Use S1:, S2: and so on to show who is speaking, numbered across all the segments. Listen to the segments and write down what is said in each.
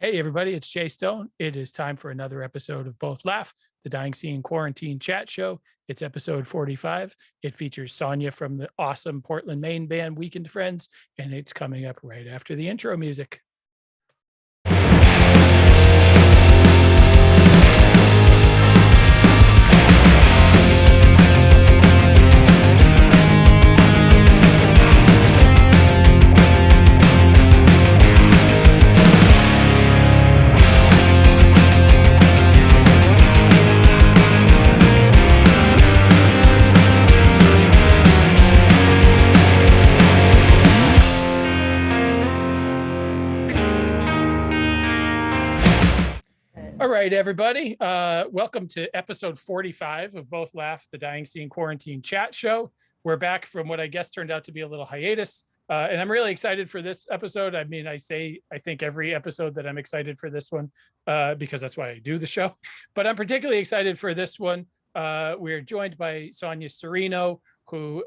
S1: Hey, everybody, it's Jay Stone. It is time for another episode of Both Laugh, the Dying Scene Quarantine Chat Show. It's episode 45. It features Sonia from the awesome Portland, Maine band Weekend Friends, and it's coming up right after the intro music. All right, everybody. Welcome to episode 45 of Both Laugh, the Dying Scene Quarantine Chat Show. We're back from what I guess turned out to be a little hiatus. And I'm really excited for this episode. I mean, I think every episode that I'm excited for this one because that's why I do the show. But I'm particularly excited for this one. We're joined by Sonia Sturino, who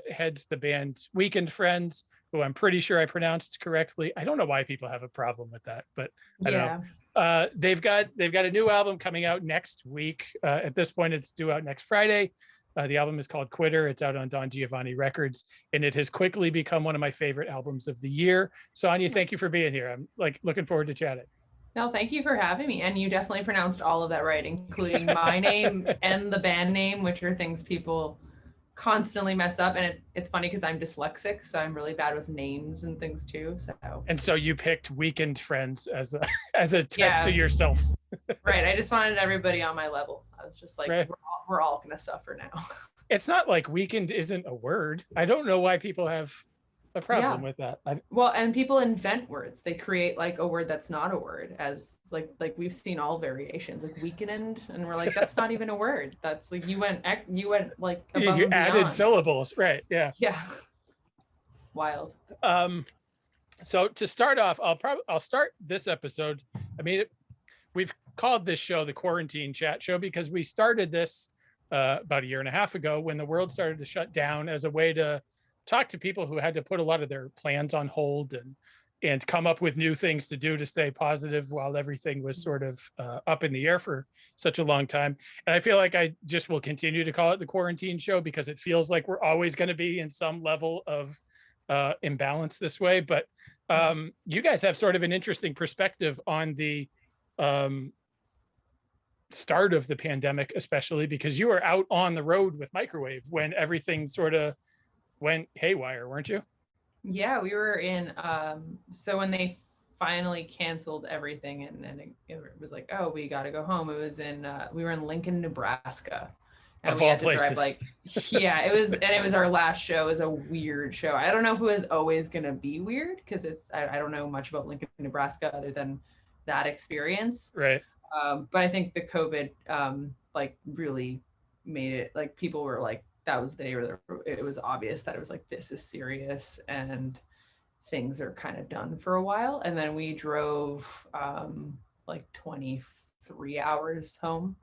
S1: heads the band Weekend Friends, who I'm pretty sure I pronounced correctly. I don't know why people have a problem with that, but I don't know. They've got a new album coming out next week. At this point, it's due out next Friday. The album is called Quitter. It's out on Don Giovanni Records, and it has quickly become one of my favorite albums of the year. Sonia, thank you for being here. I'm looking forward to chatting.
S2: No, thank you for having me. And you definitely pronounced all of that right, including my name and the band name, which are things people constantly mess up. And it's funny because I'm dyslexic, so I'm really bad with names and things too.
S1: So you picked Weekend Friends as a test to yourself.
S2: Right. I just wanted everybody on my level. I was just like, right. we're all gonna suffer now.
S1: It's not like weekend isn't a word. I don't know why people have a problem with that.
S2: Well, and people invent words. They create like a word that's not a word, as like we've seen all variations, like weekend, and we're like, that's not even a word. That's like you went like above
S1: you added syllables, right? Yeah.
S2: Yeah. It's wild.
S1: So to start off, I'll start this episode. I mean, we've called this show the Quarantine Chat Show because we started this about a year and a half ago when the world started to shut down as a way to talk to people who had to put a lot of their plans on hold and come up with new things to do to stay positive while everything was sort of up in the air for such a long time. And I feel like I just will continue to call it the Quarantine Show because it feels like we're always going to be in some level of imbalance this way. But you guys have sort of an interesting perspective on the start of the pandemic, especially because you were out on the road with Microwave when everything sort of went haywire, weren't you?
S2: Yeah, we were in so when they finally canceled everything and it was like, oh, we got to go home. It was in we were in Lincoln, Nebraska. And
S1: of
S2: we
S1: all
S2: had to
S1: places.
S2: drive it was our last show. It was a weird show. I don't know if it was always gonna be weird because I don't know much about Lincoln, Nebraska other than that experience.
S1: Right.
S2: But I think the COVID really made it like people were like, that was the day where it was obvious that it was like, this is serious and things are kind of done for a while. And then we drove 23 hours home.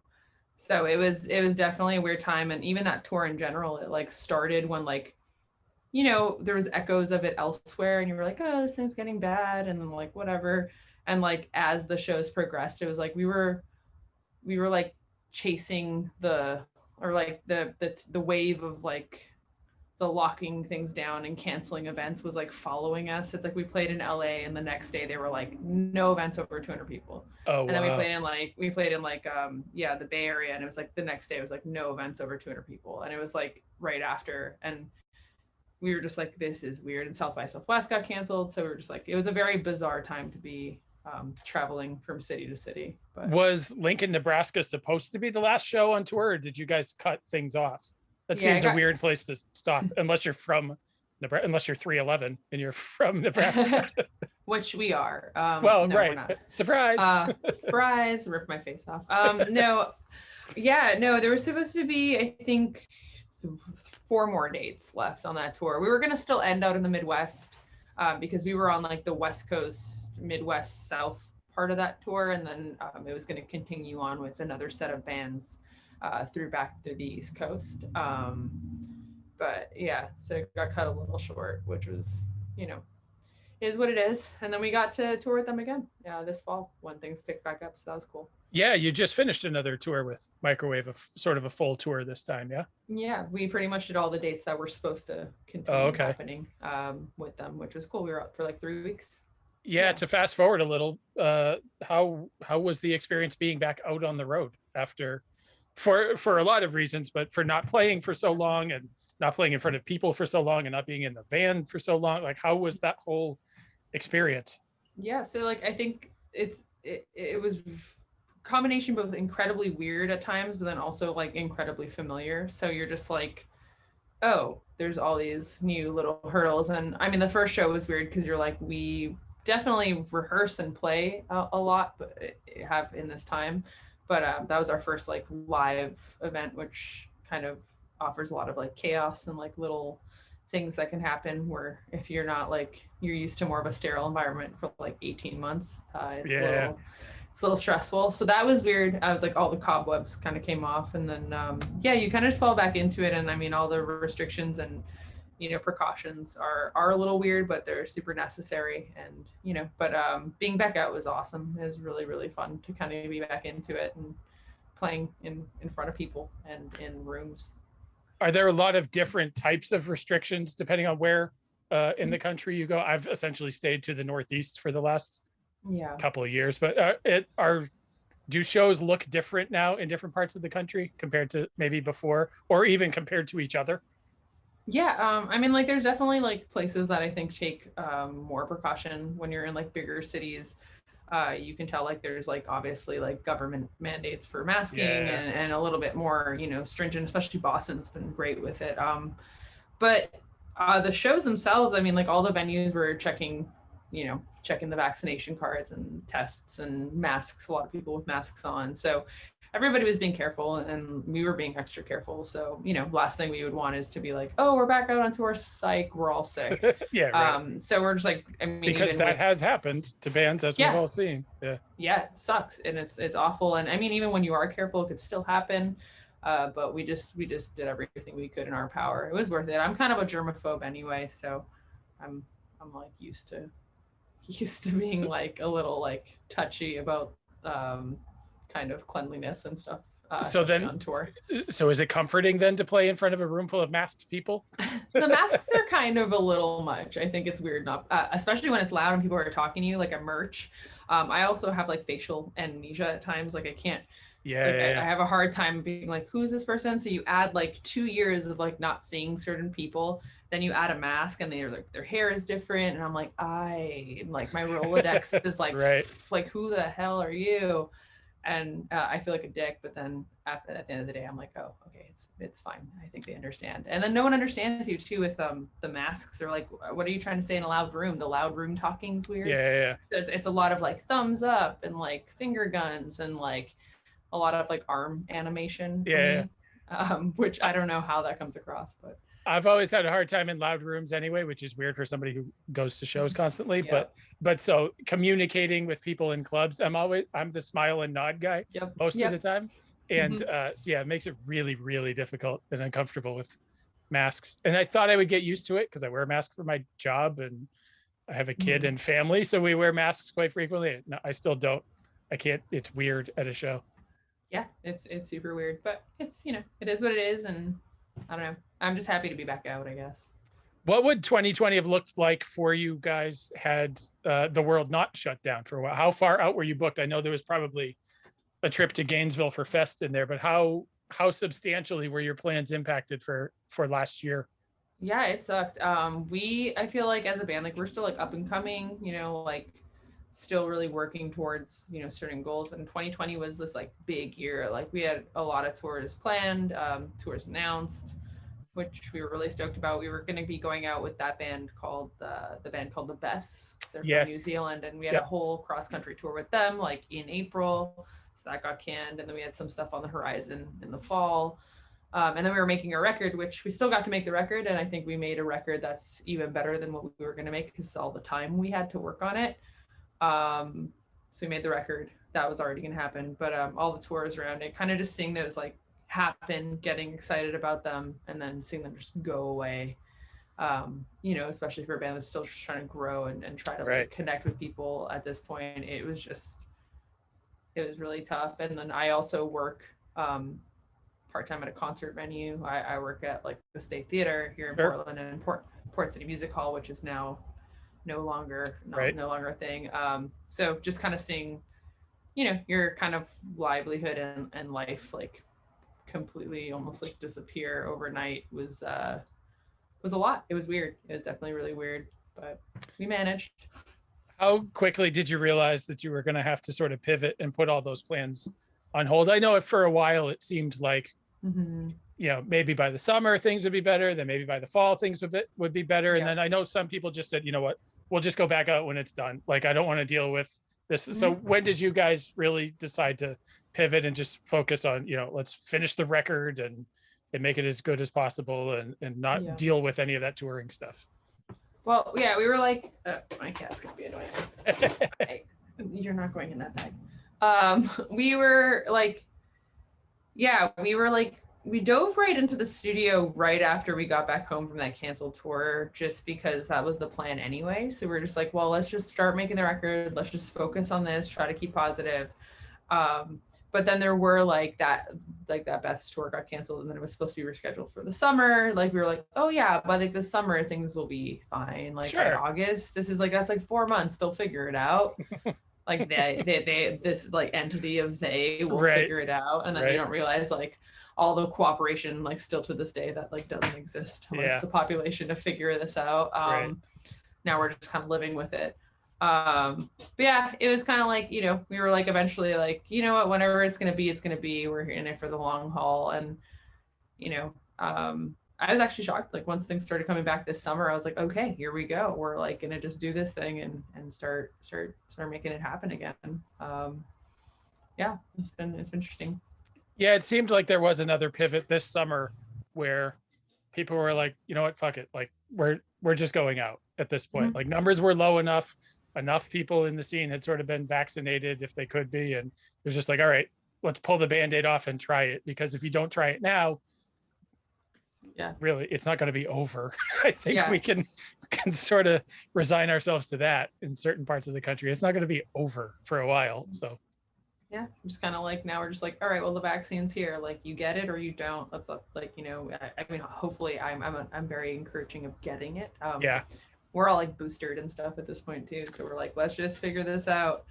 S2: So it was definitely a weird time. And even that tour in general, it like started when there was echoes of it elsewhere and you were like, oh, this thing's getting bad. And then like, whatever. And like, as the shows progressed, it was like, we were like chasing the wave of like the locking things down and canceling events was like following us. It's like we played in LA and the next day they were like, no events over 200 people.
S1: Oh,
S2: and then we played in the Bay Area, and it was like the next day it was like no events over 200 people. And it was like right after, and we were just like, this is weird. And South by Southwest got canceled. So we were just like, it was a very bizarre time to be traveling from city to city. But
S1: was Lincoln, Nebraska supposed to be the last show on tour, or did you guys cut things off? That seems a weird place to stop unless you're from Nebraska, unless you're 3'11" and you're from Nebraska.
S2: Which we are.
S1: Well, no, right. Surprise.
S2: Surprise, rip my face off. No, there was supposed to be, I think, 4 more dates left on that tour. We were going to still end out in the Midwest because we were on like the West Coast, Midwest, South part of that tour. And then it was going to continue on with another set of bands back through the East Coast. But yeah, so it got cut a little short, which was, is what it is. And then we got to tour with them again this fall when things picked back up. So that was cool.
S1: Yeah, you just finished another tour with Microwave, sort of a full tour this time, yeah?
S2: Yeah, we pretty much did all the dates that were supposed to continue happening with them, which was cool. We were out for like 3 weeks.
S1: Yeah, to fast forward a little, how was the experience being back out on the road after, for a lot of reasons, but for not playing for so long and not playing in front of people for so long and not being in the van for so long? Like, how was that whole experience?
S2: Yeah, so like I think it was combination both incredibly weird at times, but then also like incredibly familiar. So you're just like, oh, there's all these new little hurdles. And I mean, the first show was weird because you're like, we definitely rehearse and play a lot, but have in this time. But that was our first like live event, which kind of offers a lot of like chaos and like little things that can happen where if you're not like, you're used to more of a sterile environment for like 18 months, it's a little stressful. So that was weird. I was like, all the cobwebs kind of came off, and then you kind of just fall back into it. And I mean, all the restrictions and precautions are a little weird, but they're super necessary. And but being back out was awesome. It was really, really fun to kind of be back into it and playing in front of people and in rooms.
S1: Are there a lot of different types of restrictions depending on where in the country you go? I've essentially stayed to the Northeast for the last couple of years, but do shows look different now in different parts of the country compared to maybe before, or even compared to each other?
S2: I mean, like, there's definitely like places that I think take more precaution when you're in like bigger cities. You can tell like there's like obviously like government mandates for masking and a little bit more stringent, especially Boston's been great with it. But the shows themselves, I mean, like all the venues were checking the vaccination cards and tests and masks, a lot of people with masks on. So everybody was being careful and we were being extra careful. So, last thing we would want is to be like, oh, we're back out on tour, psych, we're all sick.
S1: Right.
S2: So we're just like, I mean,
S1: because that has happened to bands, as we've all seen.
S2: Yeah, it sucks. And it's awful. And I mean, even when you are careful, it could still happen. But we just did everything we could in our power. It was worth it. I'm kind of a germaphobe anyway. So I'm like used to being like a little like touchy about kind of cleanliness and stuff.
S1: So then on tour. So is it comforting then to play in front of a room full of masked people?
S2: The masks are kind of a little much. I think it's weird, not especially when it's loud and people are talking to you, like a merch. I also have like facial amnesia at times. Like I can't. I have a hard time being like, who is this person? So you add like 2 years of like not seeing certain people. Then you add a mask and they're like, their hair is different. And I'm like, my Rolodex is like, like, who the hell are you? And I feel like a dick, but then at the end of the day, I'm like, oh, okay, it's fine. I think they understand. And then no one understands you too with the masks. They're like, what are you trying to say in a loud room? The loud room talking's weird. So it's a lot of like thumbs up and like finger guns and like a lot of like arm animation. Which I don't know how that comes across, but
S1: I've always had a hard time in loud rooms anyway, which is weird for somebody who goes to shows constantly. But so communicating with people in clubs, I'm the smile and nod guy most of the time. And it makes it really, really difficult and uncomfortable with masks. And I thought I would get used to it because I wear a mask for my job and I have a kid and family. So we wear masks quite frequently. No, I still don't. I can't. It's weird at a show.
S2: Yeah, it's super weird, but it's, it is what it is. And I don't know. I'm just happy to be back out, I guess.
S1: What would 2020 have looked like for you guys had the world not shut down for a while? How far out were you booked? I know there was probably a trip to Gainesville for Fest in there, but how substantially were your plans impacted for last year?
S2: Yeah, it sucked. I feel like as a band, like we're still like up and coming, like still really working towards, certain goals. And 2020 was this like big year. Like we had a lot of tours planned, tours announced, which we were really stoked about. We were going to be going out with that band called the Beths. They're from New Zealand. And we had a whole cross country tour with them like in April. So that got canned. And then we had some stuff on the horizon in the fall. And then we were making a record, which we still got to make the record. And I think we made a record that's even better than what we were going to make because all the time we had to work on it. So we made the record that was already going to happen, but all the tours around it, kind of just seeing those like happen, getting excited about them, and then seeing them just go away You know, especially for a band that's still just trying to grow and try to like connect with people at this point. It was really tough. And then I also work part-time at a concert venue. I work at like the State Theater here in Portland, and Port City Music Hall, which is now no longer a thing. So just kind of seeing, you know, your kind of livelihood and life like completely almost like disappear overnight was a lot. It was weird. It was definitely really weird, but we managed.
S1: How quickly did you realize that you were going to have to sort of pivot and put all those plans on hold? I know for a while it seemed like, you know, maybe by the summer things would be better, then maybe by the fall things would be better. And then I know some people just said, you know what, we'll just go back out when it's done. Like, I don't want to deal with this. So when did you guys really decide to pivot and just focus on, you know, let's finish the record and make it as good as possible and not deal with any of that touring stuff?
S2: Well, yeah, we were like, my cat's gonna be annoying. Hey, you're not going in that bag. We were like, we dove right into the studio right after we got back home from that canceled tour, just because that was the plan anyway. So we're just like, well, let's just start making the record. Let's just focus on this, try to keep positive. But then there were like that Beth's tour got canceled, and then it was supposed to be rescheduled for the summer. Like we were like, oh yeah, by like the summer things will be fine. Like by August, that's like 4 months. They'll figure it out. Like they this like entity of they will figure it out, and then they don't realize like all the cooperation like still to this day that like doesn't exist amongst the population to figure this out. Now we're just kind of living with it. But yeah, it was kind of like, you know, we were like eventually like, you know what, whenever it's gonna be, we're in it for the long haul. And you know, I was actually shocked, like once things started coming back this summer, I was like, okay, here we go, we're like gonna just do this thing and start making it happen again. Yeah, it's been interesting.
S1: Yeah, it seemed like there was another pivot this summer where people were like, you know what, fuck it, like we're just going out at this point. Like numbers were low enough people in the scene had sort of been vaccinated if they could be, and it was just like, all right, let's pull the band-aid off and try it, because if you don't try it now, really it's not going to be over. I think we can sort of resign ourselves to that in certain parts of the country. It's not going to be over for a while. So
S2: yeah, I'm just kind of like, now we're just like, all right, well, the vaccine's here, like you get it or you don't. That's like, you know, I mean, hopefully I'm very encouraging of getting it. We're all like boosted and stuff at this point too, so we're like, let's just figure this out.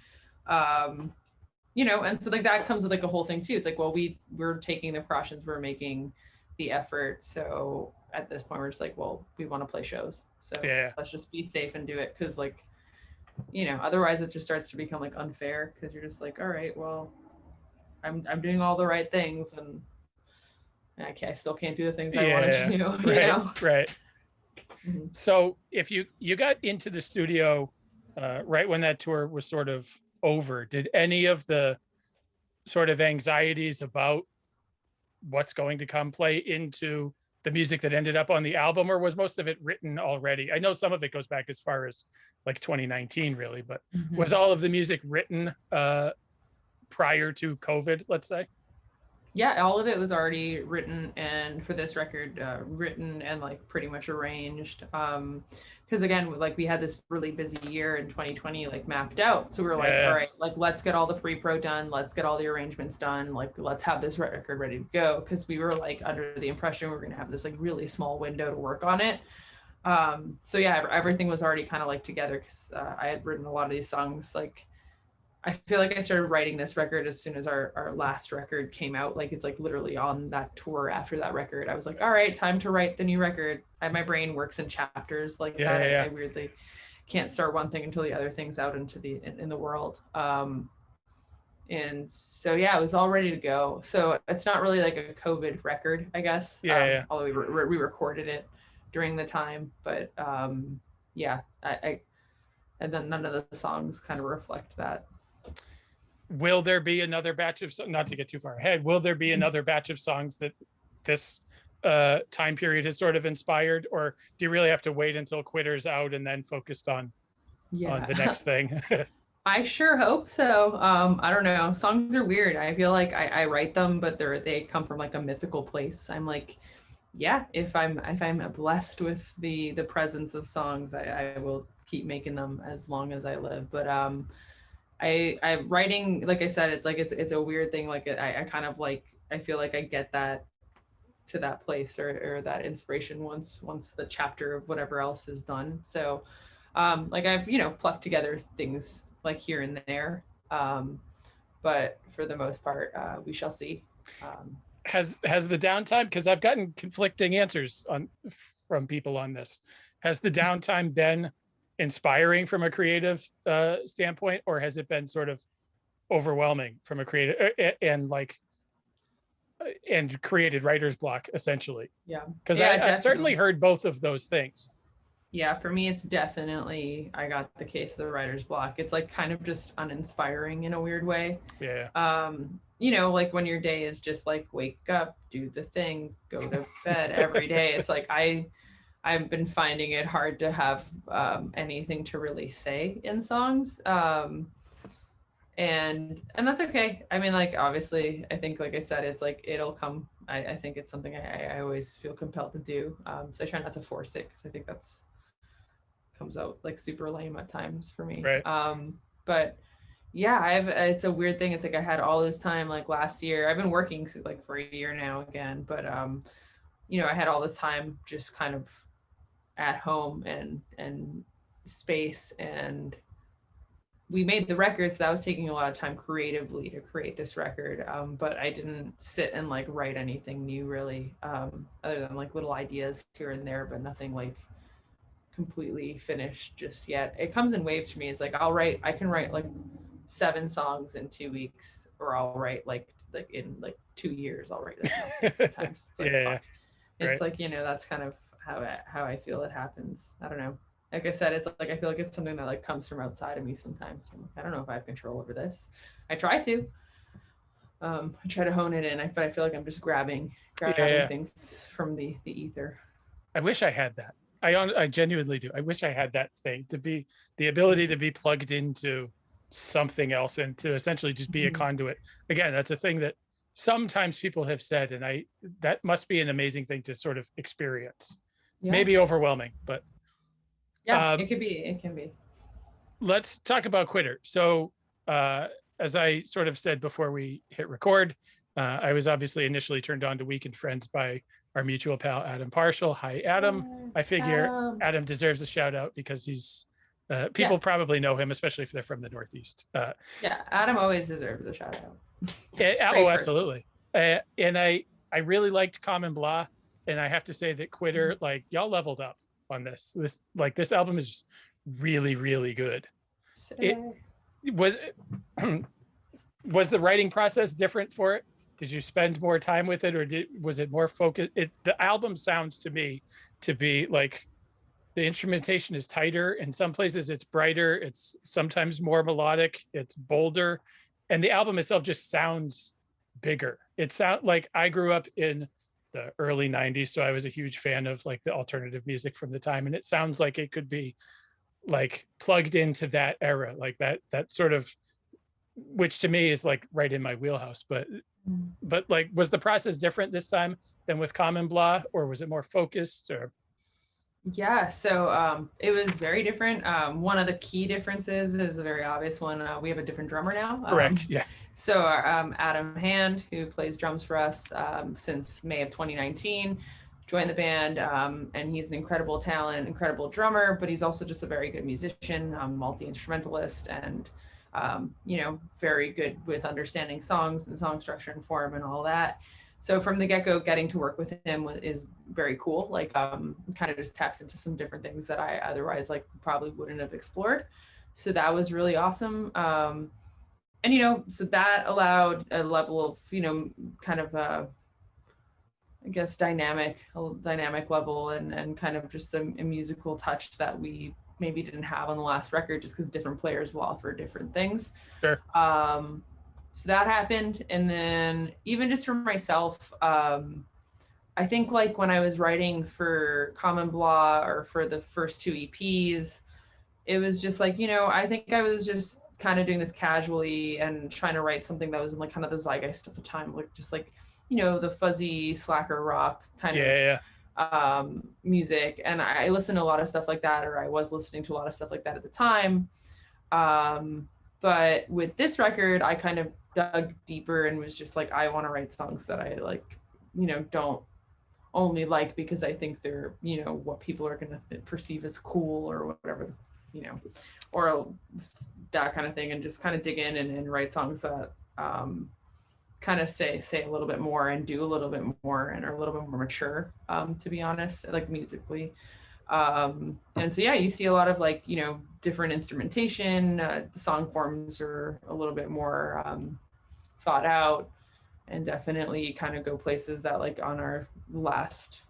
S2: You know, and so like that comes with like a whole thing too. It's like, well, we're taking the precautions, we're making the effort, so at this point we're just like, well, we want to play shows, so let's just be safe and do it, because like, you know, otherwise it just starts to become like unfair, because you're just like, all right, well, I'm doing all the right things and I still can't do the things I wanted to do. You know?
S1: Right. So if you got into the studio right when that tour was sort of over, did any of the sort of anxieties about what's going to come play into the music that ended up on the album, or was most of it written already? I know some of it goes back as far as like 2019 really, but was all of the music written prior to COVID, let's say?
S2: Yeah, all of it was already written, and for this record, written and like pretty much arranged. Because again, like we had this really busy year in 2020, like mapped out. So we were like, all right, like let's get all the pre-pro done, let's get all the arrangements done, like let's have this record ready to go. Because we were like under the impression we were gonna have this like really small window to work on it. So yeah, everything was already kind of like together, because I had written a lot of these songs. Like I feel like I started writing this record as soon as our last record came out. Like it's like literally on that tour after that record, I was like, all right, time to write the new record. My brain works in chapters like that. I weirdly can't start one thing until the other thing's out into in the world. And so yeah, it was all ready to go. So it's not really like a COVID record, I guess. Although we recorded it during the time, but yeah, I and then none of the songs kind of reflect that.
S1: Will there be another batch of, not to get too far ahead, will there be another batch of songs that this time period has sort of inspired, or do you really have to wait until Quitter's out and then focused on the next thing?
S2: I sure hope so. I don't know. Songs are weird. I feel like I write them, but they come from like a mythical place. I'm like, yeah, if I'm blessed with the presence of songs, I will keep making them as long as I live. But I writing, like I said, it's like it's a weird thing. Like I kind of like, I feel like I get that to that place, or that inspiration once the chapter of whatever else is done. So like I've, you know, plucked together things like here and there. But for the most part, we shall see.
S1: Has the downtime, because I've gotten conflicting answers from people on this, has the downtime been inspiring from a creative standpoint, or has it been sort of overwhelming from a creative and like and created writer's block essentially?
S2: Yeah,
S1: because
S2: yeah,
S1: I've certainly heard both of those things.
S2: Yeah, for me, it's definitely, I got the case of the writer's block. It's like kind of just uninspiring in a weird way.
S1: Yeah.
S2: You know, like when your day is just like wake up, do the thing, go to bed every day. It's like I've been finding it hard to have anything to really say in songs. And that's okay. I mean, like obviously, I think, like I said, it's like it'll come. I think it's something I always feel compelled to do. So I try not to force it, because I think that's comes out like super lame at times for me.
S1: Right.
S2: But yeah, it's a weird thing. It's like I had all this time like last year. I've been working like for a year now again, but you know, I had all this time just kind of at home and space, and we made the record, so that was taking a lot of time creatively to create this record. But I didn't sit and like write anything new really, other than like little ideas here and there, but nothing like completely finished just yet. It comes in waves for me. It's like I can write like 7 songs in 2 weeks, or I'll write like in like 2 years I'll write it sometimes. It's like,
S1: yeah,
S2: fuck. It's
S1: right.
S2: like, you know, that's kind of how I feel it happens. I don't know. Like I said, it's like I feel like it's something that like comes from outside of me sometimes. I'm like, I don't know if I have control over this. I try to. I try to hone it in, but I feel like I'm just grabbing things from the ether.
S1: I wish I had that. I genuinely do. I wish I had that thing, to be the ability to be plugged into something else and to essentially just be a conduit. Again, that's a thing that sometimes people have said, and that must be an amazing thing to sort of experience. Yeah. Maybe overwhelming, but
S2: yeah, it can be.
S1: Let's talk about Quitter. So as I sort of said before we hit record, I was obviously initially turned on to Weekend Friends by our mutual pal, Adam Parshall. Hi, Adam. I figure Adam deserves a shout out because he's, people probably know him, especially if they're from the Northeast.
S2: Yeah, Adam always deserves a shout out.
S1: Oh, absolutely. And I really liked Common Blah. And I have to say that Quitter, like y'all leveled up on this. This album is really, really good. It was the writing process different for it? Did you spend more time with it, or was it more focused? The album sounds to me to be like the instrumentation is tighter. In some places it's brighter. It's sometimes more melodic. It's bolder. And the album itself just sounds bigger. It sounds like I grew up in the early 90s. So I was a huge fan of like the alternative music from the time. And it sounds like it could be like plugged into that era, like that sort of, which to me is like right in my wheelhouse. But like, was the process different this time than with Common Blah, or was it more focused? Or
S2: yeah, so it was very different. One of the key differences is a very obvious one. We have a different drummer now.
S1: Correct. Yeah.
S2: So Adam Hand, who plays drums for us since May of 2019, joined the band, and he's an incredible talent, incredible drummer, but he's also just a very good musician, multi-instrumentalist, and you know, very good with understanding songs and song structure and form and all that. So from the get-go, getting to work with him is very cool. Like kind of just taps into some different things that I otherwise like probably wouldn't have explored. So that was really awesome. And, you know, so that allowed a level of, you know, kind of, I guess, dynamic level and kind of just a musical touch that we maybe didn't have on the last record, just because different players will offer different things.
S1: Sure.
S2: So that happened. And then even just for myself, I think like when I was writing for Common Blah or for the first 2 EPs, it was just like, you know, I think I was just kind of doing this casually and trying to write something that was in like kind of the zeitgeist of the time, like just like, you know, the fuzzy slacker rock kind of music, and I listen to a lot of stuff like that, or I was listening to a lot of stuff like that at the time. But with this record, I kind of dug deeper and was just like, I want to write songs that I like, don't only like because I think they're, what people are going to perceive as cool or whatever, or that kind of thing, and just kind of dig in and write songs that kind of say a little bit more and do a little bit more and are a little bit more mature, to be honest, like musically. And so, yeah, you see a lot of like, different instrumentation, the song forms are a little bit more thought out, and definitely kind of go places that like on our last,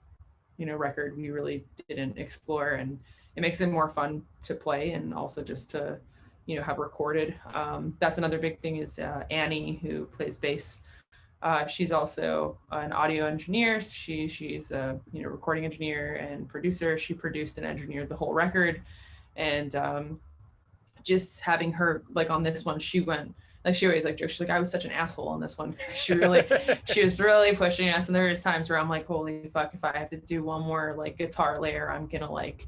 S2: record, we really didn't explore, and it makes it more fun to play and also just to, have recorded. That's another big thing is Annie, who plays bass. She's also an audio engineer. She's a recording engineer and producer. She produced and engineered the whole record, and just having her like on this one, she went like she always like jokes. She's like, I was such an asshole on this one. She was really pushing us, and there was times where I'm like, holy fuck, if I have to do one more like guitar layer, I'm gonna like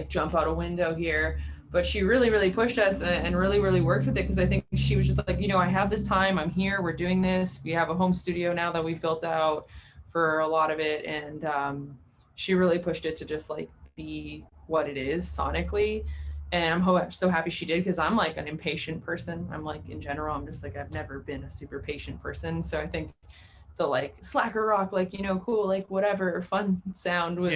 S2: jump out a window here. But she really pushed us and really worked with it, because I think she was just like, I have this time, I'm here, we're doing this. We have a home studio now that we've built out for a lot of it. And she really pushed it to just like be what it is sonically. And I'm so happy she did, because I'm like an impatient person. I'm like, in general, I'm just like, I've never been a super patient person. So I think the like slacker rock, like, cool, like whatever fun sound was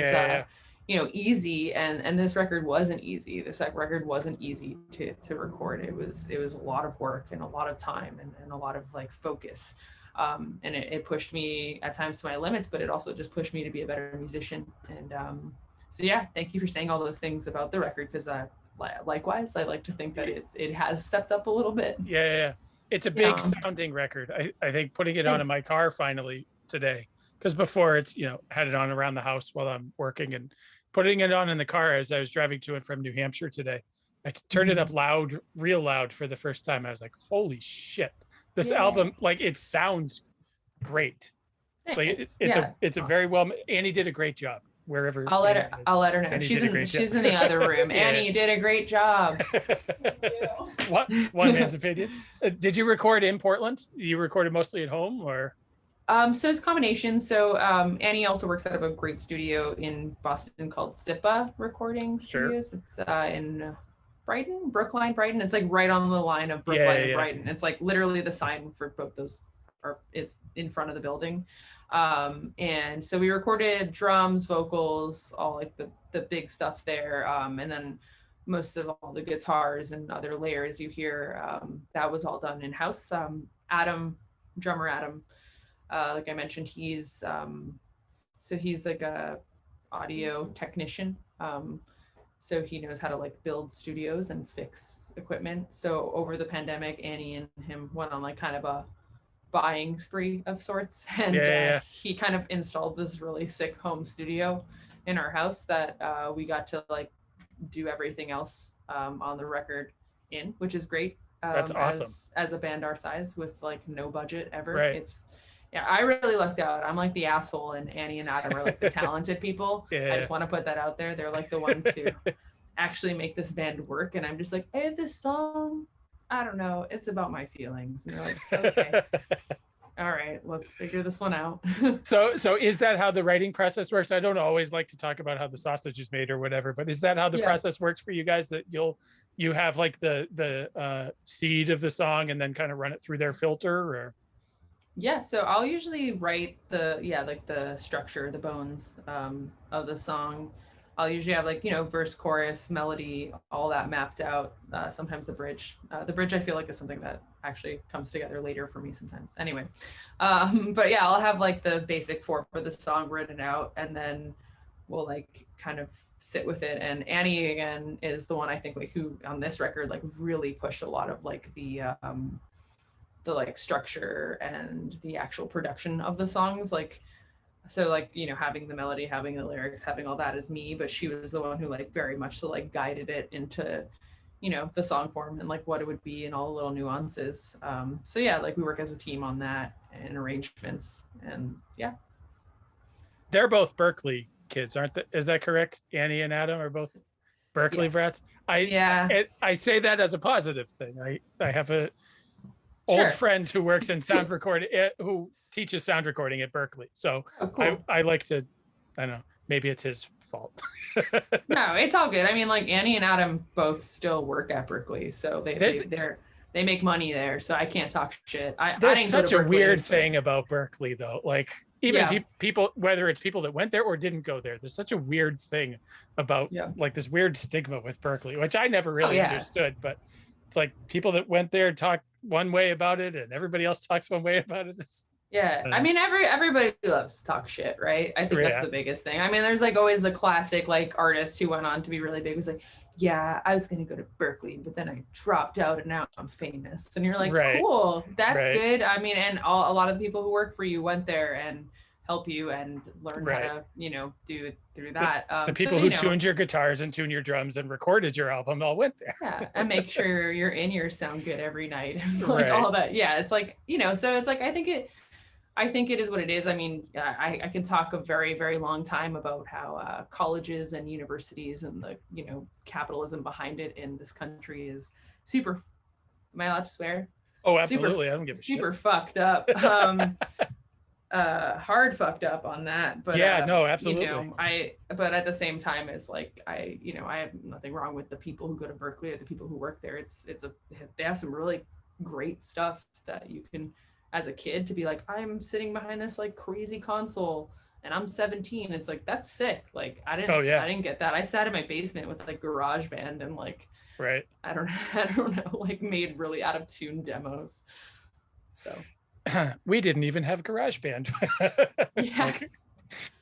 S2: easy, and this record wasn't easy. This record wasn't easy to record. It was a lot of work and a lot of time and a lot of like focus, and it pushed me at times to my limits, but it also just pushed me to be a better musician. And so yeah, thank you for saying all those things about the record, because likewise, I like to think that it has stepped up a little bit.
S1: It's a big sounding record. I think putting it on in my car finally today, because before it's had it on around the house while I'm working, and putting it on in the car as I was driving to and from New Hampshire today, I turned it up loud, real loud for the first time. I was like, holy shit, this album, like, it sounds great. Like it's a very well, Annie did a great job wherever.
S2: I'll let her know. She's in the other room. Annie, you did a great job.
S1: One man's opinion. Did you record in Portland? You recorded mostly at home, or?
S2: So it's a combination. So Annie also works out of a great studio in Boston called Sippa Recording Studios. It's in Brookline, Brighton. It's like right on the line of Brookline and Brighton. It's like literally the sign for both those is in front of the building. And so we recorded drums, vocals, all like the big stuff there. And then most of all the guitars and other layers you hear, that was all done in-house. Drummer Adam, like I mentioned, he's like a audio technician. So he knows how to like build studios and fix equipment. So over the pandemic, Annie and him went on like kind of a buying spree of sorts, and he kind of installed this really sick home studio in our house that we got to like do everything else on the record in, which is great.
S1: That's awesome.
S2: As a band our size with like no budget ever.
S1: Right.
S2: I really lucked out. I'm like the asshole, and Annie and Adam are like the talented people. I just want to put that out there. They're like the ones who actually make this band work, and I'm just like, I have this song, I don't know, it's about my feelings. And they're like, okay. All right, let's figure this one out.
S1: So is that how the writing process works? I don't always like to talk about how the sausage is made or whatever, but is that how the process works for you guys, that you have like the seed of the song and then kind of run it through their filter, or?
S2: Yeah, so I'll usually write the structure, the bones of the song. I'll usually have like, verse, chorus, melody, all that mapped out. Sometimes the bridge I feel like is something that actually comes together later for me sometimes. Anyway, but yeah, I'll have like the basic form for the song written out, and then we'll like kind of sit with it. And Annie again is the one I think like who on this record like really pushed a lot of like the like structure and the actual production of the songs. Like, so like, having the melody, having the lyrics, having all that is me, but she was the one who like very much so like guided it into, the song form and like what it would be and all the little nuances. So yeah, like we work as a team on that and arrangements, and yeah.
S1: They're both Berkeley kids, aren't they? Is that correct? Annie and Adam are both Berkeley
S2: Yes.
S1: brats. I say that as a positive thing. I have a old friend who works in sound recording, who teaches sound recording at Berkeley. So
S2: cool.
S1: I like to, I don't know, maybe it's his fault.
S2: No, it's all good. I mean, like Annie and Adam both still work at Berkeley, so they make money there. So I can't talk shit.
S1: There's
S2: I didn't
S1: such
S2: go to
S1: a
S2: Berkeley,
S1: weird thing about Berkeley, though. Like even people, whether it's people that went there or didn't go there, there's such a weird thing about like this weird stigma with Berkeley, which I never really understood. But it's like people that went there talk one way about it, and everybody else talks one way about it.
S2: I mean, everybody loves to talk shit, right? I think that's the biggest thing. I mean, there's like always the classic like artist who went on to be really big was like, yeah, I was gonna go to Berkeley, but then I dropped out and now I'm famous. And you're like, cool, that's good. I mean, and a lot of the people who work for you went there and help you and learn how to, do it through that.
S1: The people who tuned your guitars and tuned your drums and recorded your album all went there.
S2: Yeah, and make sure your in-ears sound good every night. Like all that. Yeah, it's like, so it's like, I think it is what it is. I mean, I can talk a very, very long time about how colleges and universities and the, capitalism behind it in this country is super, am I allowed to swear?
S1: Oh, absolutely. I don't give a shit.
S2: Super fucked up. Hard fucked up on that. But
S1: no, absolutely.
S2: But at the same time, it's like, I have nothing wrong with the people who go to Berkeley or the people who work there. They have some really great stuff that you can, as a kid, to be like, I'm sitting behind this like crazy console and I'm 17. It's like, that's sick. Like I didn't get that. I sat in my basement with like GarageBand and like, I don't know, like made really out of tune demos. So
S1: we didn't even have GarageBand. Like,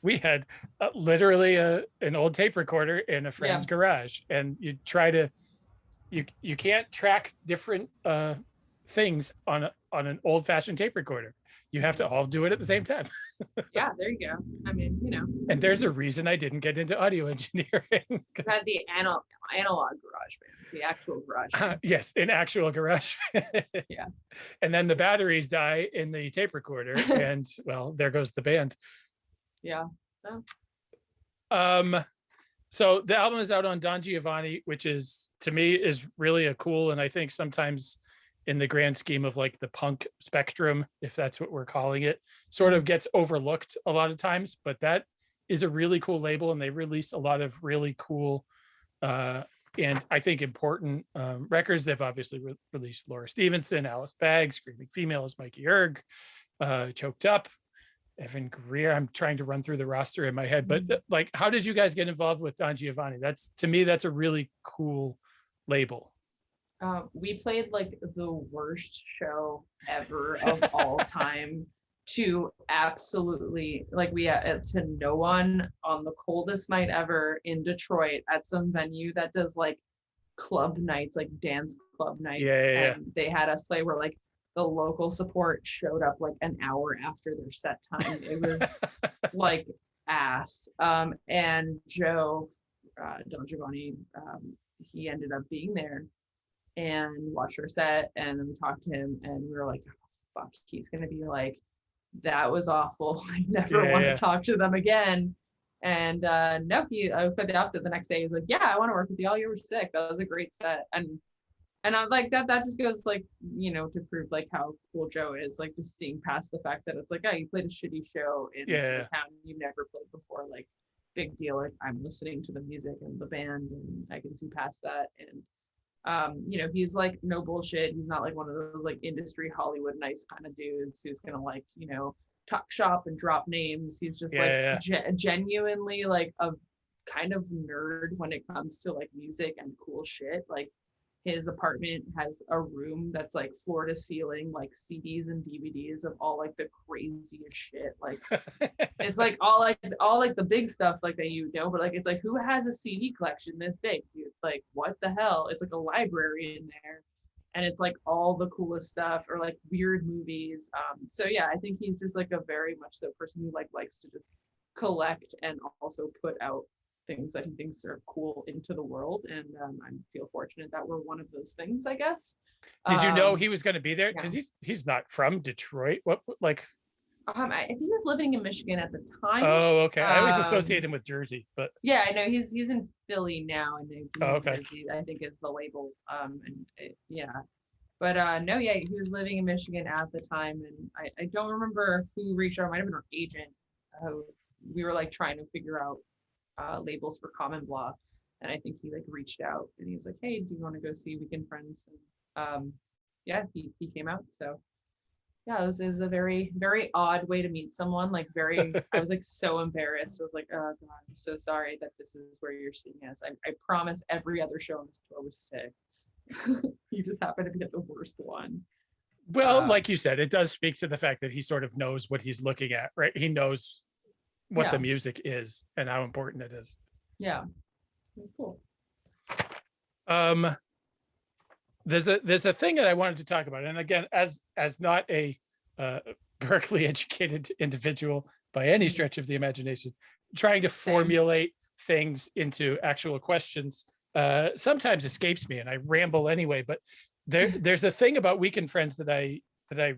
S1: we had literally an old tape recorder in a friend's garage, and you try to, you can't track different things on an old-fashioned tape recorder. You have to all do it at the same time.
S2: Yeah, there you go. I mean,
S1: And there's a reason I didn't get into audio engineering.
S2: You had the analog GarageBand, the actual GarageBand.
S1: Yes, an actual GarageBand.
S2: Yeah.
S1: And then the batteries die in the tape recorder, and well, there goes the band.
S2: Yeah.
S1: So the album is out on Don Giovanni, which is, to me, is really a cool, and I think sometimes in the grand scheme of like the punk spectrum, if that's what we're calling it, sort of gets overlooked a lot of times, but that is a really cool label, and they release a lot of really cool and I think important records. They've obviously released Laura Stevenson, Alice Baggs, Screaming Females, Mikey Erg, Choked Up, Evan Greer. I'm trying to run through the roster in my head, but like, how did you guys get involved with Don Giovanni? To me, that's a really cool label.
S2: We played like the worst show ever of all time to absolutely, like, we to no one on the coldest night ever in Detroit at some venue that does like club nights, like dance club nights. And they had us play where like the local support showed up like an hour after their set time. It was like ass. And Joe, Don Giovanni, he ended up being there and watched our set, and then we talked to him, and we were like, oh, fuck, he's gonna be like, that was awful. I never want to talk to them again. And no, I was quite the opposite. The next day he was like, yeah, I want to work with y'all. You were sick. That was a great set. And I'm like, that just goes like, to prove like how cool Joe is, like just seeing past the fact that it's like, oh, you played a shitty show in a town you've never played before, like big deal. Like, I'm listening to the music and the band, and I can see past that. And he's like, no bullshit. He's not like one of those like industry Hollywood nice kind of dudes who's gonna like, talk shop and drop names. He's just genuinely like a kind of nerd when it comes to like music and cool shit. Like, his apartment has a room that's like floor to ceiling, like CDs and DVDs of all like the craziest shit. Like, it's like all like the big stuff like that, but like, it's like, who has a CD collection this big, dude? Like, what the hell? It's like a library in there, and it's like all the coolest stuff, or like weird movies. So yeah, I think he's just like a very much so person who like likes to just collect and also put out things that he thinks are cool into the world, and I feel fortunate that we're one of those things, I guess.
S1: Did you know he was going to be there? Because he's not from Detroit. What, like,
S2: I think he was living in Michigan at the time.
S1: Oh, okay. I always associate him with Jersey, but
S2: yeah, I know he's in Philly now, and he's in
S1: okay.
S2: Jersey, I think is the label. Yeah. But no, yeah, he was living in Michigan at the time, and I don't remember who reached out. It might have been our agent. We were like trying to figure out labels for Common Law, and I think he like reached out and he's like, "Hey, do you want to go see Weekend Friends?" And yeah, he came out. So yeah, this is a very very odd way to meet someone. Like I was like so embarrassed. I was like, "Oh God, I'm so sorry that this is where you're seeing us. I promise every other show on this tour was sick." You just happen to be at the worst one.
S1: Well, like you said, it does speak to the fact that he sort of knows what he's looking at, right? He knows what the music is and how important it is.
S2: Yeah, that's cool.
S1: There's a thing that I wanted to talk about, and again, as not a Berkeley educated individual by any stretch of the imagination, trying to formulate things into actual questions sometimes escapes me, and I ramble anyway. But there's a thing about Weekend Friends that I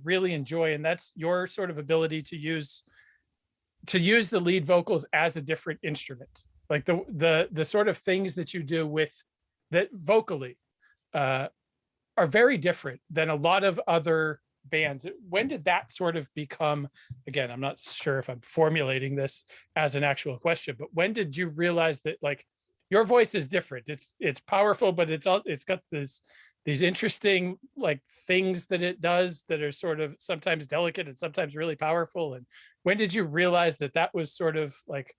S1: really enjoy, and that's your sort of ability to use the lead vocals as a different instrument, like the sort of things that you do with that vocally are very different than a lot of other bands. When did that sort of become, again, I'm not sure if I'm formulating this as an actual question, but when did you realize that like your voice is different? It's powerful, but it's got these interesting like things that it does that are sort of sometimes delicate and sometimes really powerful. And when did you realize that that was sort of like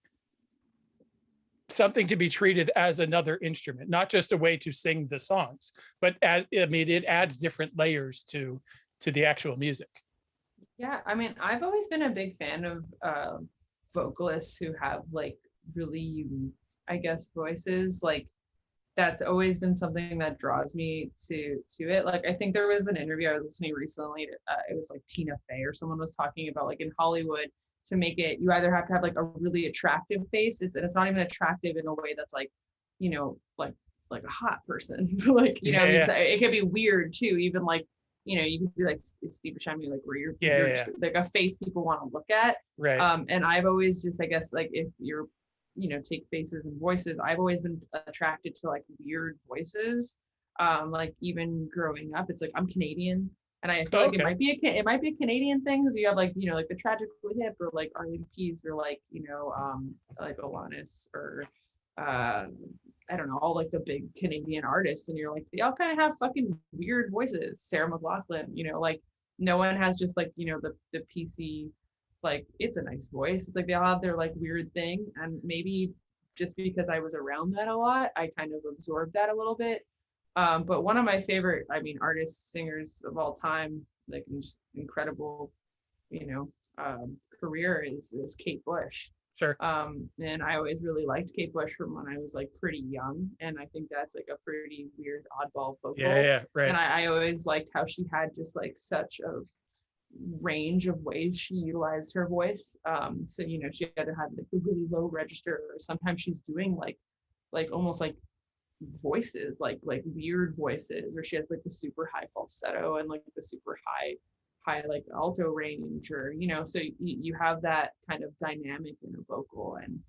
S1: something to be treated as another instrument, not just a way to sing the songs, but it adds different layers to the actual music?
S2: Yeah, I mean, I've always been a big fan of vocalists who have like really unique, I guess, voices. Like that's always been something that draws me to it. Like I think there was an interview I was listening recently. It was like Tina Fey or someone was talking about like in Hollywood, to make it, you either have to have like a really attractive face. It's not even attractive in a way that's like, you know, like a hot person. Like, you know, it can be weird too. Even like, you know, you can be like Steve Buscemi, like where you're just, like a face people want to look at.
S1: Right.
S2: And I've always just, I guess, like if you're, you know, take faces and voices, I've always been attracted to like weird voices. Like even growing up, it's like I'm Canadian, and I feel like it might be a Canadian thing, because you have like, you know, like the Tragically Hip or like Arlene Pease or like, you know, like Alanis or I don't know, all like the big Canadian artists, and you're like, they all kind of have fucking weird voices. Sarah McLachlan, you know, like no one has just like, you know, the PC, like it's a nice voice. It's like they all have their like weird thing, and maybe just because I was around that a lot, I kind of absorbed that a little bit. But one of my favorite, I mean, artists, singers of all time, like just incredible, you know, career is Kate Bush.
S1: Sure.
S2: And I always really liked Kate Bush from when I was like pretty young, and I think that's like a pretty weird oddball vocal.
S1: Yeah, right.
S2: And I always liked how she had just like such a range of ways she utilized her voice. So you know, she had to have like the really low register, or sometimes she's doing like almost like voices, like weird voices, or she has like the super high falsetto and like the super high like alto range, or you know, so you have that kind of dynamic in a vocal. And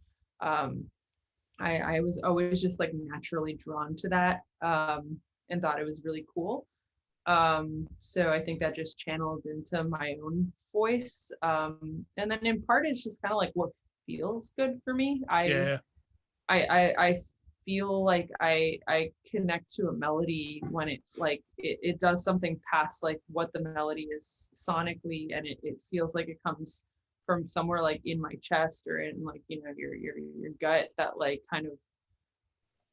S2: I was always just like naturally drawn to that, and thought it was really cool. So I think that just channeled into my own voice, and then in part it's just kind of like what feels good for me. I feel like I connect to a melody when it does something past like what the melody is sonically, and it feels like it comes from somewhere like in my chest or in like, you know, your gut, that like kind of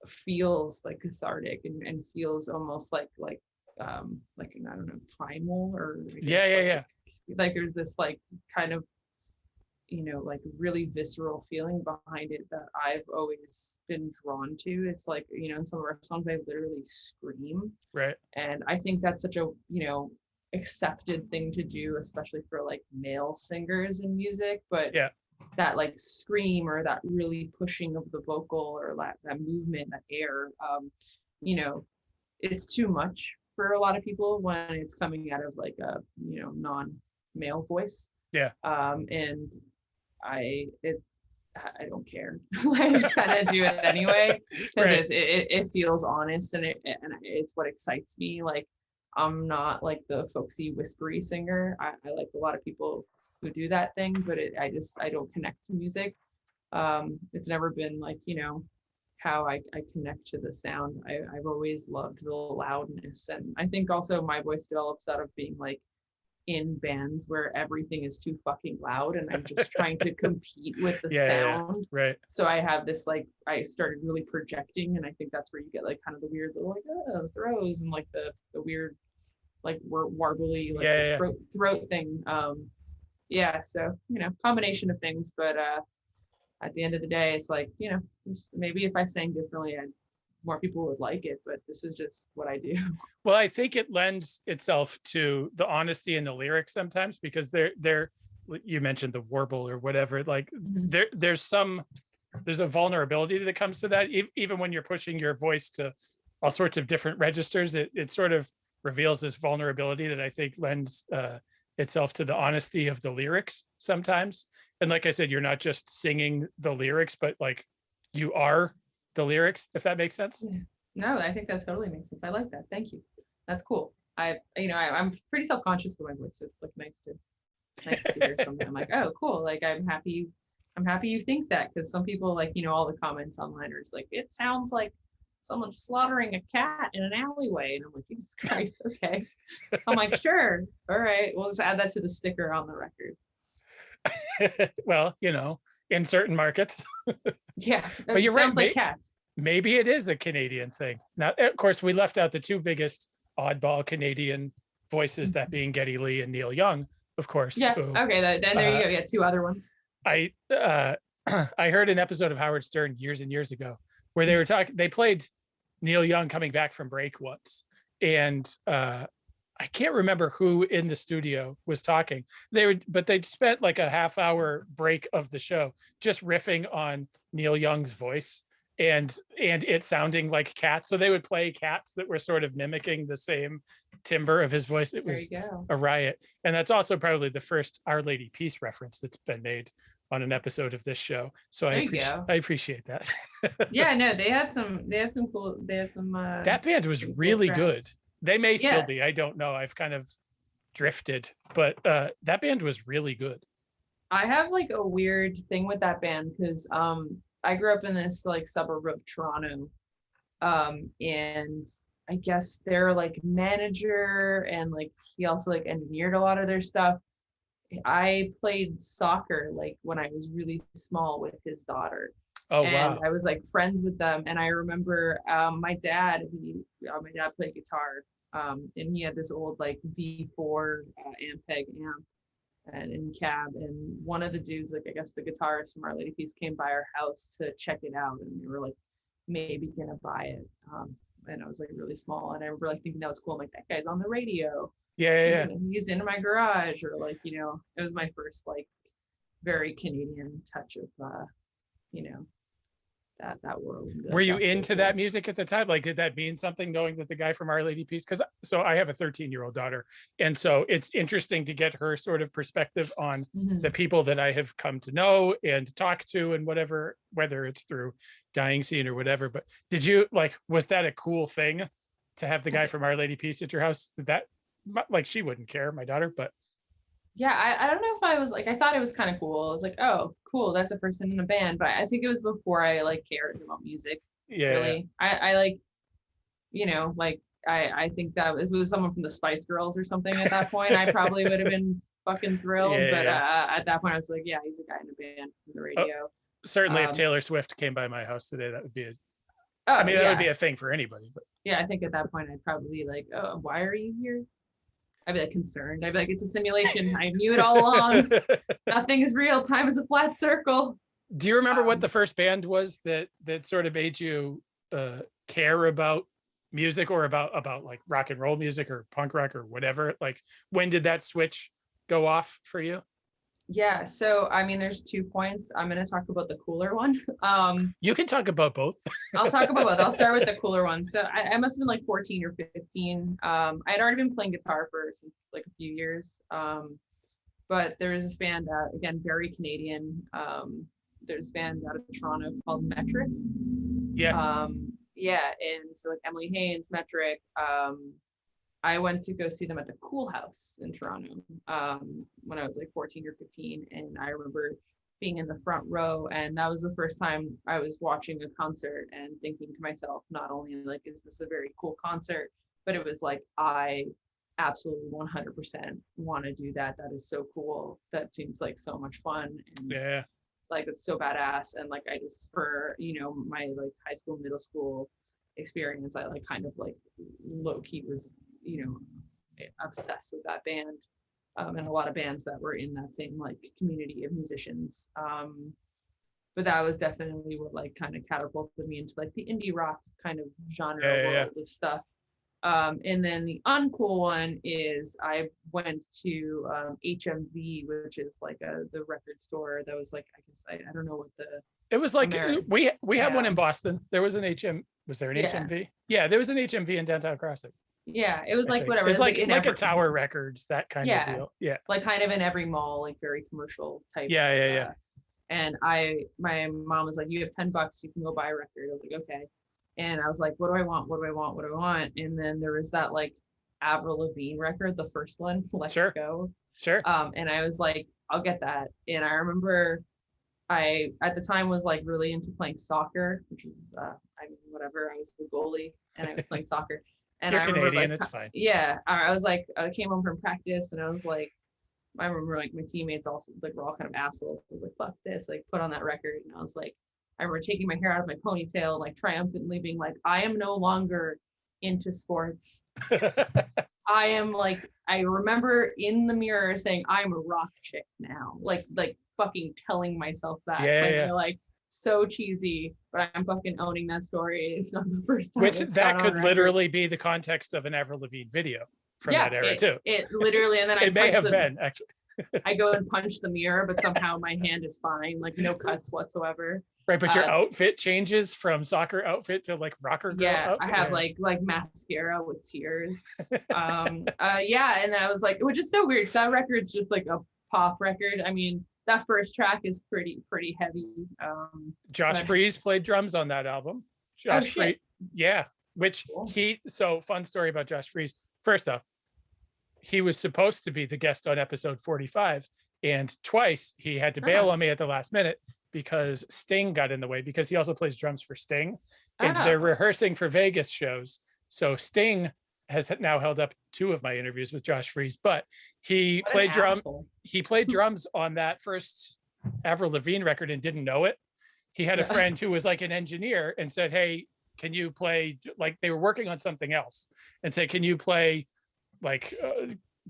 S2: feels like cathartic and feels almost like I don't know, primal, or like there's this like kind of, you know, like really visceral feeling behind it that I've always been drawn to. It's like, you know, in some of our songs I literally scream.
S1: Right.
S2: And I think that's such a, you know, accepted thing to do, especially for like male singers in music. But that like scream, or that really pushing of the vocal, or that movement, that air, you know, it's too much for a lot of people when it's coming out of like a, you know, non-male voice.
S1: Yeah.
S2: And I don't care. I just kind of do it anyway because
S1: Right.
S2: it feels honest, and it's what excites me. Like, I'm not like the folksy whispery singer. I like a lot of people who do that thing, but I don't connect to music. It's never been like, how I connect to the sound. I've always loved the loudness, and I think also my voice develops out of being like in bands where everything is too fucking loud and I'm just trying to compete with the sound.
S1: Right.
S2: So I have this, like, I started really projecting, and I think that's where you get like kind of the weird little like throws and like the weird like warbly like the throat thing. So combination of things, but at the end of the day it's like, maybe if I sang differently more people would like it, but this is just what I do.
S1: Well, I think it lends itself to the honesty in the lyrics sometimes, because they're you mentioned the warble or whatever, like there's a vulnerability that comes to that. Even when you're pushing your voice to all sorts of different registers, it sort of reveals this vulnerability that I think lends itself to the honesty of the lyrics sometimes. And like I said, you're not just singing the lyrics, but like you are the lyrics, if that makes sense.
S2: Yeah. No, I think that totally makes sense. I like that. Thank you. That's cool. I'm pretty self-conscious of my voice, so it's like nice to hear something. I'm like, oh, cool. Like, I'm happy you think that, because some people, like, all the comments online are just like, it sounds like someone slaughtering a cat in an alleyway, and I'm like, Jesus Christ, okay. I'm like, sure, all right, we'll just add that to the sticker on the record.
S1: Well, in certain markets.
S2: Yeah,
S1: but you're right.
S2: Like cats.
S1: Maybe it is a Canadian thing. Now, of course, we left out the two biggest oddball Canadian voices, that being Geddy Lee and Neil Young, of course.
S2: Yeah. Okay. Then there you go. Yeah, two other ones.
S1: I heard an episode of Howard Stern years and years ago where they were talking. They played Neil Young coming back from break once, and I can't remember who in the studio was talking. But they'd spent like a half-hour break of the show just riffing on Neil Young's voice and it sounding like cats. So they would play cats that were sort of mimicking the same timbre of his voice. It was a riot. And that's also probably the first Our Lady Peace reference that's been made on an episode of this show. So I appreciate that.
S2: Yeah, no, they had some cool,
S1: that band was really good. They may still be, I don't know. I've kind of drifted, but that band was really good.
S2: I have like a weird thing with that band because I grew up in this like suburb of Toronto, and I guess their like manager and like he also like engineered a lot of their stuff. I played soccer like when I was really small with his daughter.
S1: Oh,
S2: and
S1: wow.
S2: I was like friends with them, and I remember my dad played guitar, and he had this old like V4 Ampeg amp and in cab, and one of the dudes, like I guess the guitarist from Our Lady Peace, came by our house to check it out, and they were like maybe gonna buy it, and I was like really small, and I remember like thinking that was cool. I'm like, that guy's on the radio. He's in my garage, or like, it was my first like very Canadian touch of that world.
S1: Were you into that music at the time? Like, did that mean something, knowing that the guy from Our Lady Peace? So I have a 13-year-old daughter, and so it's interesting to get her sort of perspective on the people that I have come to know and talk to, and whatever, whether it's through Dying Scene or whatever. But did you was that a cool thing to have the guy from Our Lady Peace at your house? That, like, she wouldn't care, my daughter, but
S2: yeah, I don't know if I was like, I thought it was kind of cool. I was like, oh, cool, that's a person in a band. But I think it was before I like cared about music.
S1: Yeah.
S2: Really. I like, I think that if it was someone from the Spice Girls or something at that point, I probably would have been fucking thrilled. But at that point I was like, yeah, he's a guy in a band from the radio.
S1: Certainly if Taylor Swift came by my house today, that would be that would be a thing for anybody. But
S2: yeah, I think at that point I'd probably be like, oh, why are you here? I'd be like concerned. I'd be like, it's a simulation. I knew it all along. Nothing is real. Time is a flat circle.
S1: Do you remember what the first band was that sort of made you care about music, or about like rock and roll music or punk rock or whatever? Like, when did that switch go off for you?
S2: Yeah, so I mean, there's 2 points. I'm going to talk about the cooler one.
S1: You can talk about both.
S2: I'll talk about both. I'll start with the cooler one. So I must have been like 14 or 15. I had already been playing guitar for like a few years, but but there's this band, again, very Canadian. There's a band out of Toronto called Metric.
S1: Yes.
S2: Yeah, and so like Emily Haynes, Metric. I went to go see them at the Cool House in Toronto when I was like 14 or 15, and I remember being in the front row, and that was the first time I was watching a concert and thinking to myself, not only like, is this a very cool concert, but it was like, I absolutely 100% want to do that. That is so cool. That seems like so much fun. And
S1: Yeah.
S2: like, it's so badass. And like, I just, for, you know, my like high school, middle school experience, I like kind of like low key was, you know, obsessed with that band. And a lot of bands that were in that same like community of musicians. But that was definitely what like kind of catapulted me into like the indie rock kind of genre world of stuff. And then the uncool one is I went to HMV, which is like the record store that was like, I guess I don't know what the
S1: it was like we had one in Boston. There was an was there an HMV? Yeah, there was an HMV in downtown Crossing.
S2: Yeah, it was like whatever.
S1: It's like a Tower Records, that kind of deal. Yeah,
S2: like kind of in every mall, like very commercial type.
S1: Yeah.
S2: And my mom was like, "You have $10, you can go buy a record." I was like, "Okay." And I was like, "What do I want? What do I want? What do I want?" And then there was that like Avril Lavigne record, the first one, Let's Go.
S1: Sure.
S2: And I was like, "I'll get that." And I remember I at the time was like really into playing soccer, which is I mean whatever. I was the goalie and I was playing soccer. And
S1: You're
S2: I remember,
S1: Canadian,
S2: like,
S1: it's fine.
S2: Yeah, I was like, I came home from practice and I was like, I remember like my teammates also like were all kind of assholes. I was like, fuck this, like put on that record. And I was like, I remember taking my hair out of my ponytail, like triumphantly being like, I am no longer into sports. I am like, I remember in the mirror saying, I'm a rock chick now. Like fucking telling myself that. Like so cheesy, but I'm fucking owning that story. It's not the first time.
S1: Which that could literally be the context of an Avril Lavigne video from that era too.
S2: It literally, and then
S1: it may have been actually.
S2: I go and punch the mirror, but somehow my hand is fine, like no cuts whatsoever.
S1: Right, but your outfit changes from soccer outfit to like rocker girl outfit.
S2: I have like mascara with tears. And then I was like, which is so weird. That record's just like a pop record. I mean, that first track is pretty heavy.
S1: Josh Freese played drums on that album. Josh Freese, which so fun story about Josh Freese. First off, he was supposed to be the guest on episode 45, and twice he had to bail on me at the last minute because Sting got in the way, because he also plays drums for Sting, and they're rehearsing for Vegas shows. So Sting has now held up 2 of my interviews with Josh Freese, but he played drums on that first Avril Lavigne record and didn't know it. He had a friend who was like an engineer and said, "Hey, can you play," like they were working on something else, and said, "Can you play like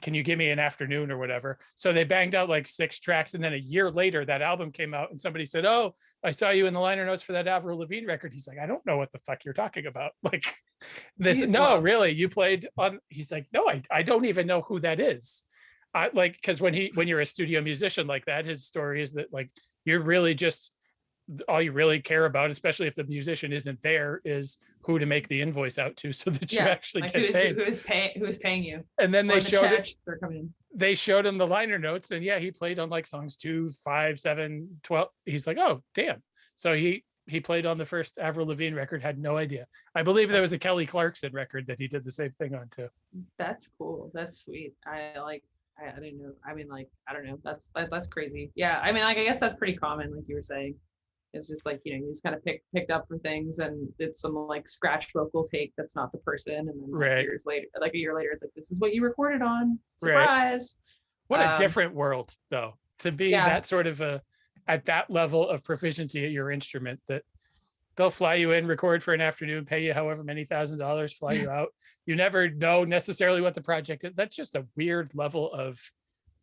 S1: can you give me an afternoon or whatever?" So they banged out like 6 tracks, and then a year later that album came out and somebody said, "Oh, I saw you in the liner notes for that Avril Lavigne record." He's like, "I don't know what the fuck you're talking about." Like this, really, you played on. He's like, "No, I don't even know who that is." I like, because when you're a studio musician like that, his story is that like you're really just, all you really care about, especially if the musician isn't there, is who to make the invoice out to, so that you actually get paid.
S2: Who's paying you?
S1: And then they showed him the liner notes, and he played on like songs 2, 5, 7, 12. He's like, "Oh, damn." So he played on the first Avril Lavigne record, had no idea. I believe there was a Kelly Clarkson record that he did the same thing on too.
S2: That's cool. That's sweet. I didn't know. I mean, like, I don't know. That's crazy. Yeah. I mean, like, I guess that's pretty common, like you were saying. It's just like, you just kind of picked up for things, and it's some like scratch vocal take that's not the person, and then like a year later, it's like, this is what you recorded on. Surprise.
S1: What a different world, though, to be that sort of at that level of proficiency at your instrument, that they'll fly you in, record for an afternoon, pay you however many $1,000, fly you out. You never know necessarily what the project is. That's just a weird level of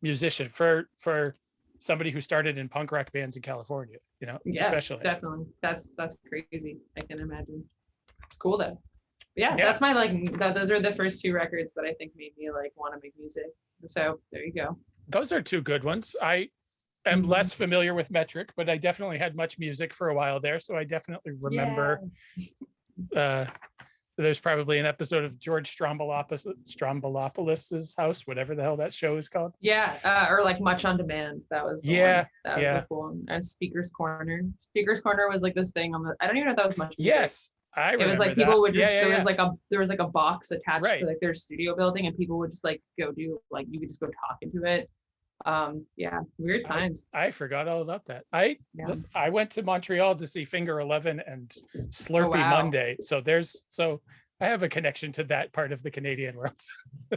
S1: musician for somebody who started in punk rock bands in California, especially.
S2: Definitely. That's crazy. I can imagine. It's cool though. That's my those are the first 2 records that I think made me like want to make music. So there you go.
S1: Those are 2 good ones. I am less familiar with Metric, but I definitely had Much Music for a while there, so I definitely remember the there's probably an episode of George Stroumboulopoulos' house, whatever the hell that show is called.
S2: Yeah, or like Much on Demand. That was the one. That was the cool one. And Speaker's Corner. Speaker's Corner was like this thing on the. I don't even know if that was Much Music.
S1: Yes, I remember.
S2: It was like
S1: that.
S2: people would just
S1: there
S2: was like a box attached
S1: Right.
S2: to like their studio building, and people would just like go do like you could just go talk into it. Weird times.
S1: I forgot all about that. I went to Montreal to see Finger 11 and Slurpee Monday. So I have a connection to that part of the Canadian world.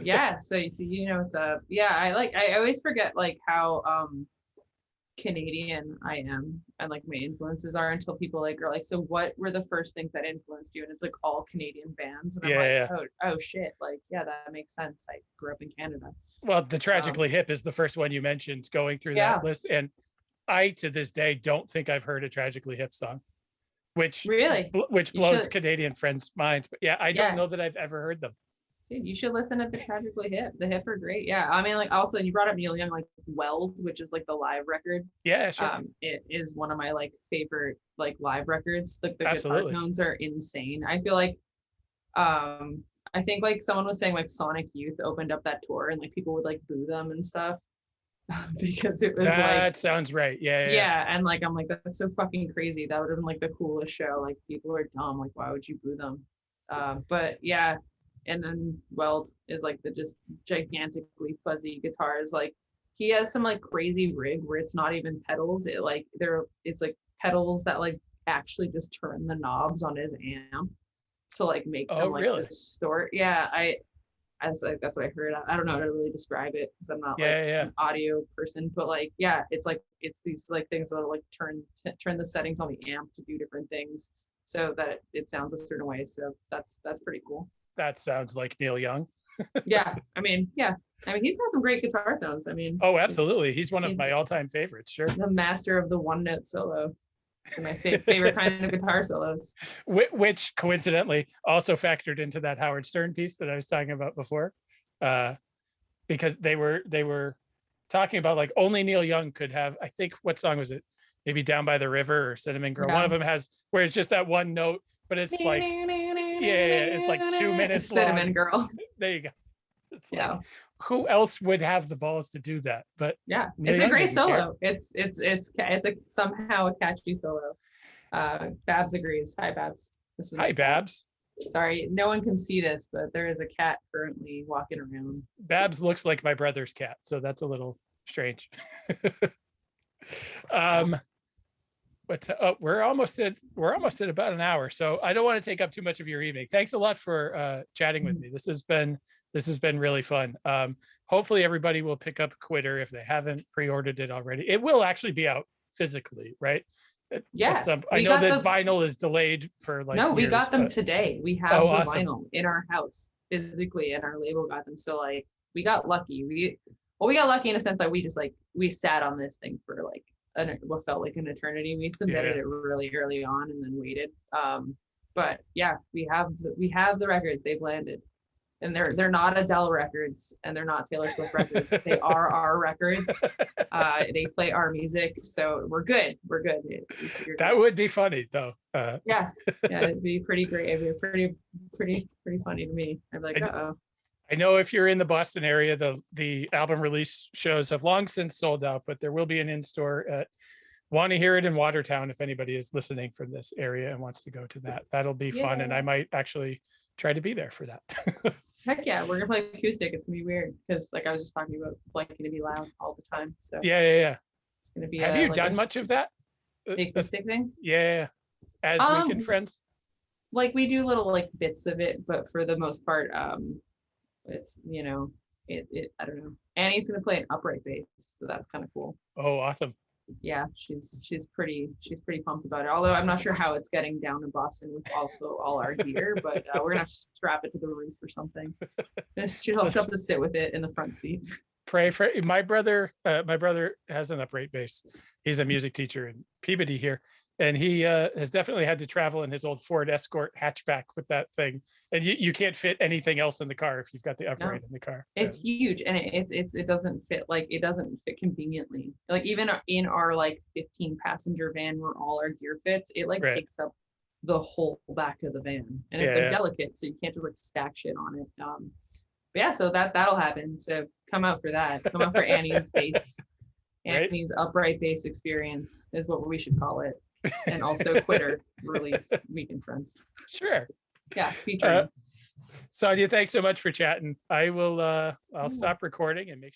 S2: Yeah. So you see, you know, it's I always forget like how Canadian I am and like my influences are until people like are like, so what were the first things that influenced you? And it's like all Canadian bands. And I'm like, oh shit. Like, yeah, that makes sense. I grew up in Canada.
S1: Well, the Tragically Hip is the first one you mentioned going through that list. And I, to this day, don't think I've heard a Tragically Hip song, which blows Canadian friends' minds. But I don't know that I've ever heard them.
S2: Dude, you should listen to the Tragically Hip. The Hip are great. Yeah. I mean, like also you brought up Neil Young, like Weld, which is like the live record.
S1: Yeah, sure.
S2: It is one of my like favorite like live records. Like the guitar tones are insane. I feel like I think like someone was saying like Sonic Youth opened up that tour and like people would like boo them and stuff because it was
S1: that sounds right. Yeah.
S2: And like I'm like, that's so fucking crazy. That would have been like the coolest show. Like people are dumb. Like why would you boo them? But yeah. And then Weld is like the just gigantically fuzzy guitars. Like he has some like crazy rig where it's not even pedals. It's like pedals that like actually just turn the knobs on his amp to like make them like distort. Yeah, that's what I heard. I don't know how to really describe it because I'm not an audio person, but like it's these like things that like turn the settings on the amp to do different things so that it sounds a certain way. So that's pretty cool.
S1: That sounds like Neil Young.
S2: I mean, he's got some great guitar tones. I mean,
S1: oh, absolutely. He's one of my all-time favorites. Sure.
S2: The master of the one-note solo. My favorite kind of guitar solos.
S1: Which coincidentally also factored into that Howard Stern piece that I was talking about before, because they were talking about like only Neil Young could have. I think what song was it? Maybe Down by the River or Cinnamon Girl. Yeah. One of them has where it's just that one note, but it's like. It's like 2 minutes long.
S2: Cinnamon Girl.
S1: There you go. It's like who else would have the balls to do that? But
S2: it's a great solo. Care. It's somehow a catchy solo. Babs agrees. Hi Babs.
S1: Hi Babs.
S2: Sorry, no one can see this, but there is a cat currently walking around.
S1: Babs looks like my brother's cat, so that's a little strange. But we're almost at about an hour, so I don't want to take up too much of your evening. Thanks a lot for chatting with me. This has been really fun. Hopefully everybody will pick up Quitter if they haven't pre-ordered it already. It will actually be out physically, right?
S2: Yeah.
S1: I know that vinyl is delayed for like.
S2: No, we got them today. We have the vinyl in our house physically, and our label got them. So like we got lucky. We got lucky in a sense that we sat on this thing for like what felt like an eternity. We submitted it really early on and then waited. But yeah, we have the records. They've landed, and they're not Adele records and they're not Taylor Swift records. They are our records. They play our music, so we're good. That
S1: would be funny though.
S2: Yeah, it'd be pretty great. It'd be pretty funny to me. I'd be like, uh-oh.
S1: I know if you're in the Boston area, the album release shows have long since sold out, but there will be an in-store at Want to Hear It in Watertown if anybody is listening from this area and wants to go to that. That'll be fun, and I might actually try to be there for that.
S2: Heck yeah, we're gonna play acoustic. It's gonna be weird because like I was just talking about liking to be loud all the time. So
S1: yeah.
S2: It's gonna be.
S1: Have you done much of that?
S2: The acoustic thing?
S1: Yeah. As Weekend Friends?
S2: Like we do little like bits of it, but for the most part, it's it I don't know. Annie's gonna play an upright bass, so that's kind of cool.
S1: Oh, awesome.
S2: Yeah, she's pretty pumped about it. Although I'm not sure how it's getting down in Boston with also all our gear, but we're gonna have to strap it to the roof or something. She'll have to sit with it in the front seat.
S1: Pray for my brother. My brother has an upright bass. He's a music teacher in Peabody here. And he has definitely had to travel in his old Ford Escort hatchback with that thing. And you can't fit anything else in the car if you've got the upright in the car.
S2: It's huge, and it doesn't fit conveniently. Like even in our like 15 passenger van where all our gear fits, it like takes up the whole back of the van, and it's like delicate, so you can't just like stack shit on it. But yeah, so that'll happen. So come out for that. Come out for Annie's bass. Annie's upright bass experience is what we should call it. And also Quitter release Weekend Friends.
S1: Sure.
S2: Yeah, featuring.
S1: Sonia, thanks so much for chatting. I'll stop recording and make